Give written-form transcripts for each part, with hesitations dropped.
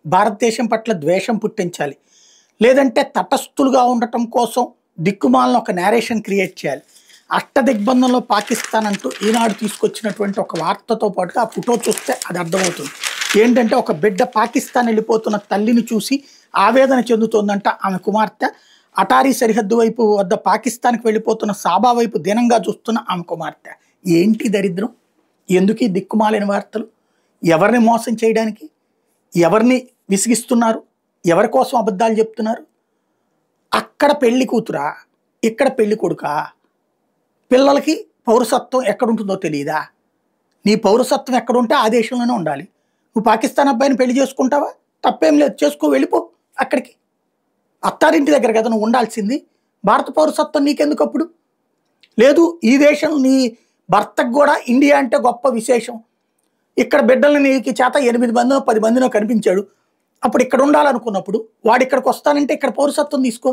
భారతదేశం పట్ల ద్వేషం పుట్టించాలి. లేదంటే తటస్థులుగా ఉండటం కోసం దిక్కుమాలిన ఒక నేరేషన్ క్రియేట్ చేయాలి. అష్టదిగ్బంధంలో పాకిస్తాన్ అంటూ ఈనాడు తీసుకొచ్చినటువంటి ఒక వార్తతో పాటుగా ఆ ఫోటో చూస్తే అది అర్థమవుతుంది. ఏంటంటే ఒక బిడ్డ పాకిస్తాన్ వెళ్ళిపోతున్న తల్లిని చూసి ఆవేదన చెందుతోందంట ఆమె కుమార్తె. అటారీ సరిహద్దు వైపు వద్ద పాకిస్తాన్కి వెళ్ళిపోతున్న సాబా వైపు దీనంగా చూస్తున్న ఆమె కుమార్తె. ఏంటి దరిద్రం? ఎందుకు ఈ దిక్కుమాలిన వార్తలు? ఎవరిని మోసం చేయడానికి? ఎవరిని విసిగిస్తున్నారు? ఎవరి కోసం అబద్ధాలు చెప్తున్నారు? అక్కడ పెళ్లి కూతురా, ఇక్కడ పెళ్లి కొడుకా? పిల్లలకి పౌరసత్వం ఎక్కడుంటుందో తెలియదా? నీ పౌరసత్వం ఎక్కడుంటే ఆ దేశంలోనే ఉండాలి. నువ్వు పాకిస్తాన్ అబ్బాయిని పెళ్లి చేసుకుంటావా? తప్పేం లేదు, చేసుకో, వెళ్ళిపో అక్కడికి. అత్తారింటి దగ్గర కదా నువ్వు ఉండాల్సింది. భారత పౌరసత్వం నీకెందుకు అప్పుడు? లేదు, ఈ దేశం నీ భర్తకు కూడా ఇండియా అంటే గొప్ప విశేషం. ఇక్కడ బిడ్డల్ని నీకు చేత 8 మందినో 10 మందినో కనిపించాడు. అప్పుడు ఇక్కడ ఉండాలనుకున్నప్పుడు వాడు ఇక్కడికి వస్తానంటే ఇక్కడ పౌరసత్వం తీసుకో,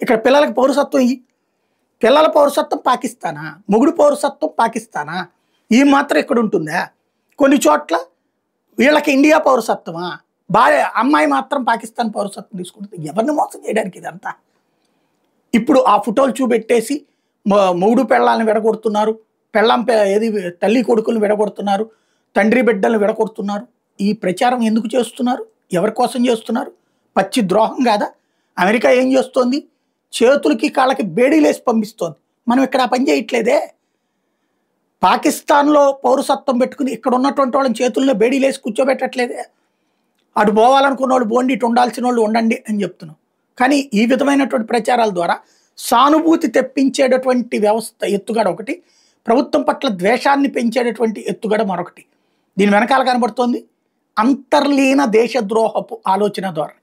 ఇక్కడ పిల్లలకి పౌరసత్వం ఇయ్యి. పిల్లల పౌరసత్వం పాకిస్తానా? మొగుడు పౌరసత్వం పాకిస్తానా? ఈ మాత్రం ఇక్కడ ఉంటుందా? కొన్ని చోట్ల వీళ్ళకి ఇండియా పౌరసత్వమా? భార్య అమ్మాయి మాత్రం పాకిస్తాన్ పౌరసత్వం తీసుకుంటుంది. ఎవరిని మోసం చేయడానికి ఇదంతా? ఇప్పుడు ఆ ఫోటోలు చూపెట్టేసి మొగుడు పెళ్ళాలను విడగొడుతున్నారు, ఏది తల్లి కొడుకులను విడగొడుతున్నారు, తండ్రి బిడ్డలను విడగొడుతున్నారు. ఈ ప్రచారం ఎందుకు చేస్తున్నారు? ఎవరి కోసం చేస్తున్నారు? పచ్చి ద్రోహం కాదా? అమెరికా ఏం చేస్తోంది? చేతులకి కాళ్ళకి బేడీలేసి పంపిస్తోంది. మనం ఇక్కడ ఆ పని చేయట్లేదే. పాకిస్తాన్లో పౌరసత్వం పెట్టుకుని ఇక్కడ ఉన్నటువంటి వాళ్ళని చేతుల్లో బేడీలేసి కూర్చోబెట్టట్లేదే. అటు పోవాలనుకున్న వాళ్ళు పోండి, ఇటు ఉండాల్సిన వాళ్ళు ఉండండి అని చెప్తున్నాం. కానీ ఈ విధమైనటువంటి ప్రచారాల ద్వారా సానుభూతి తెప్పించేటటువంటి వ్యవస్థ ఎత్తుగడ ఒకటి, ప్రభుత్వం పట్ల ద్వేషాన్ని పెంచేటటువంటి ఎత్తుగడ మరొకటి. దీని వెనకాల కనబడుతోంది అంతర్లీన దేశద్రోహపు ఆలోచన ద్వారా.